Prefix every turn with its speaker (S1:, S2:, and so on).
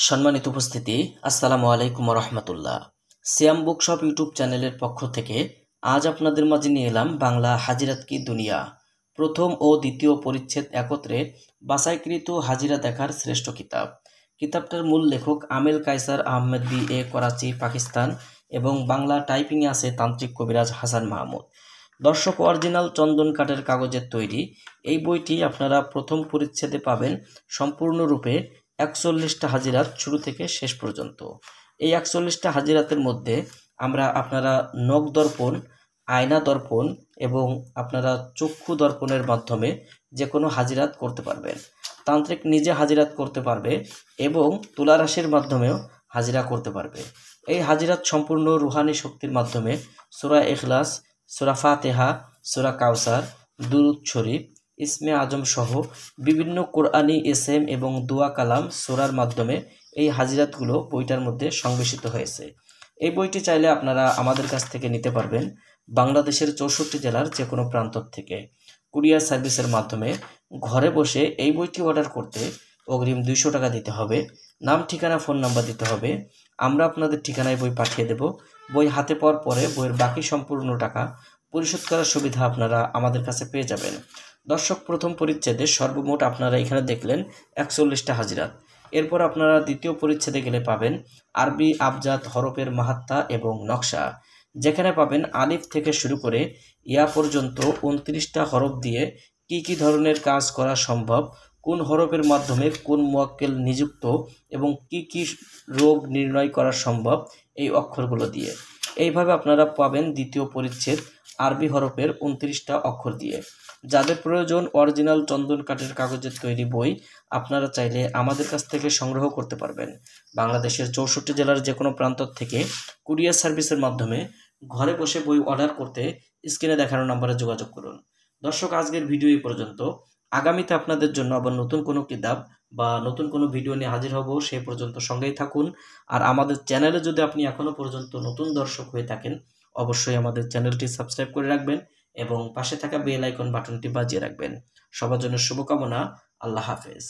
S1: সম্মানিত উপস্থিতি, আসসালামু আলাইকুম রহমতুল্লাহ। সিয়াম বুকশপ ইউটিউব চ্যানেলের পক্ষ থেকে আজ আপনাদের মাঝে নিয়ে এলাম বাংলা হাজিরাত কি দুনিয়া প্রথম ও দ্বিতীয় পরিচ্ছেদ একত্রে বাছাইকৃত হাজিরা দেখার শ্রেষ্ঠ কিতাব। কিতাবটার মূল লেখক আমেল কায়সার আহমেদ BA, করাচি, পাকিস্তান এবং বাংলা টাইপিংয়ে আছে তান্ত্রিক কবিরাজ হাসান মাহমুদ। দর্শক, অরিজিনাল চন্দন কাঠের কাগজের তৈরি এই বইটি আপনারা প্রথম পরিচ্ছেদে পাবেন সম্পূর্ণরূপে 41টা হাজিরাত শুরু থেকে শেষ পর্যন্ত। এই 41টা হাজিরাতের মধ্যে আপনারা নখ দর্পণ, আয়না দর্পণ এবং আপনারা চক্ষু দর্পণের মাধ্যমে যে কোনো হাজিরাত করতে পারবেন। তান্ত্রিক নিজে হাজিরাত করতে পারবে এবং তুলারাশির মাধ্যমেও হাজিরা করতে পারবে। এই হাজিরাত সম্পূর্ণ রুহানি শক্তির মাধ্যমে সূরা ইখলাস, সূরা ফাতিহা, সূরা কাউসার, দুরূদ শরীফ, ইসমে আজম সহ বিভিন্ন কোরআনি এসএম এবং দোয়া কালাম সূরার মাধ্যমে এই হাজিরাতগুলো বইটার মধ্যে সংবেশিত হয়েছে। এই বইটি চাইলে আপনারা আমাদের কাছ থেকে নিতে পারবেন বাংলাদেশের 64 জেলার যে কোনো প্রান্ত থেকে। কুরিয়ার সার্ভিসের মাধ্যমে ঘরে বসে এই বইটি অর্ডার করতে অগ্রিম 200 টাকা দিতে হবে। নাম, ঠিকানা, ফোন নাম্বার দিতে হবে। আমরা আপনাদের ঠিকানায় বই পাঠিয়ে দেব। বই হাতে পাওয়ার পরে বইয়ের বাকি সম্পূর্ণ টাকা পরিশোধ করার সুবিধা আপনারা আমাদের কাছে পেয়ে যাবেন। দর্শক, প্রথম পরিচ্ছেদে সর্বমোট আপনারা এখানে দেখলেন 41টা হাজিরাত। এরপর আপনারা দ্বিতীয় পরিচ্ছেদে গেলে পাবেন আরবি আবজাদ হরফের মাহাত্তা এবং নকশা, যেখানে পাবেন আলিফ থেকে শুরু করে ইয়া পর্যন্ত 29টা হরফ দিয়ে কি ধরনের কাজ করা সম্ভব, কোন হরফের মাধ্যমে কোন মুয়াক্কেল নিযুক্ত এবং কি রোগ নির্ণয় করা সম্ভব এই অক্ষরগুলো দিয়ে। এইভাবে আপনারা পাবেন দ্বিতীয় পরিচ্ছেদ আরবি হরফের 29টা অক্ষর দিয়ে। যাদের প্রয়োজন অরিজিনাল চন্দন কাঠের কাগজের তৈরি বই, আপনারা চাইলে আমাদের কাছ থেকে সংগ্রহ করতে পারবেন। বাংলাদেশের 64 জেলার যে কোনো প্রান্ত থেকে কুরিয়ার সার্ভিসের মাধ্যমে ঘরে বসে বই অর্ডার করতে স্ক্রিনে দেখানো নম্বরে যোগাযোগ করুন। দর্শক, আজকের ভিডিও এই পর্যন্ত। আগামীতে আপনাদের জন্য আবার নতুন কোনো কিতাব বা নতুন কোনো ভিডিও নিয়ে হাজির হব। সেই পর্যন্ত সঙ্গেই থাকুন। আর আমাদের চ্যানেলে যদি আপনি এখনও পর্যন্ত নতুন দর্শক হয়ে থাকেন, অবশ্যই আমাদের চ্যানেলটি সাবস্ক্রাইব করে রাখবেন এবং পাশে থাকা বেল আইকন বাটনটি বাজিয়ে রাখবেন। সবার জন্য শুভকামনা। আল্লাহ হাফেজ।